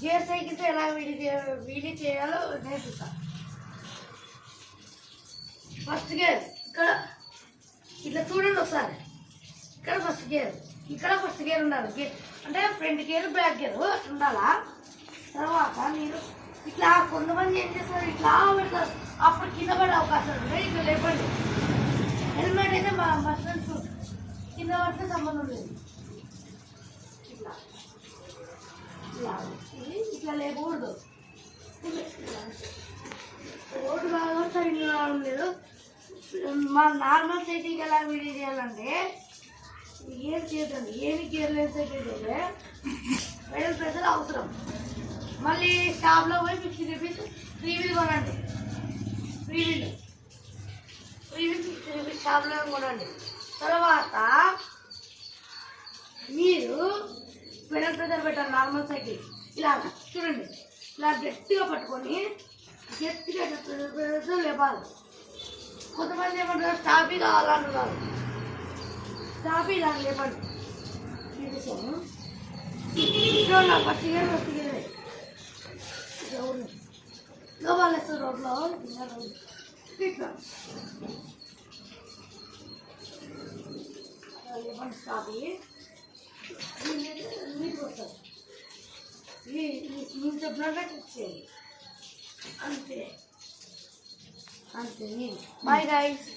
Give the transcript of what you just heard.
Gear సైకిల్తో ఎలా వీడి చేయాలో నేర్పిస్తా. ఫస్ట్ గేర్ ఇక్కడ ఇట్లా చూడండి ఒకసారి. ఇక్కడ ఫస్ట్ గేర్, ఇక్కడ ఫస్ట్ గేర్ ఉండాలి. గేర్ అంటే ఫ్రంట్ గేర్ బ్యాక్ గేర్ ఉండాలా. తర్వాత మీరు ఇట్లా కొంతమంది ఏం చేస్తారు, ఇట్లా పెడతారు, అప్పుడు కింద పడే అవకాశం ఉంటుంది. ఇట్లా లేపండి. హెల్మెట్ అయితే మస్ట్ కింద పడితే సంబంధం లేదు. ఇట్లా ఇట్లా ఇట్లా లేకూడదు. రోడ్డు బాగా సరిగ్గా రావడం లేదు. మా నార్మల్ సైకిల్కి ఎలా వీడియో చేయాలంటే ఏం చేయదండి, ఏమి గేర్ లేని సైకిల్ అయితే పెడల్ ప్రెషర్ అవసరం. మళ్ళీ షాప్లో పోయి 50 రూపీస్ ఫ్రీ వీల్ కొనండి. ఫ్రీ వీల్ 50 రూపీస్ షాప్లో కొనండి. తర్వాత మీరు పెడల్ ప్రెషర్ పెట్టాలి. నార్మల్ సైకిల్ ఇలా చూడండి, ఇలా గట్టిగా పట్టుకొని గట్టిగా ప్రెషర్ లేపాలి. కొంతమంది ఏమంటారు స్టాఫీ కావాలంటున్నారు. స్టాఫీ ఇలా లేపండి. చూసాను నా ఫస్ట్ గేర్ లోపాలు వేస్తారు రోడ్లో. లేపండి స్టాఫీ. నీకు వస్తారు. నేను చెప్పినట్టే చేయాలి. అంతే అంతే. Bye guys.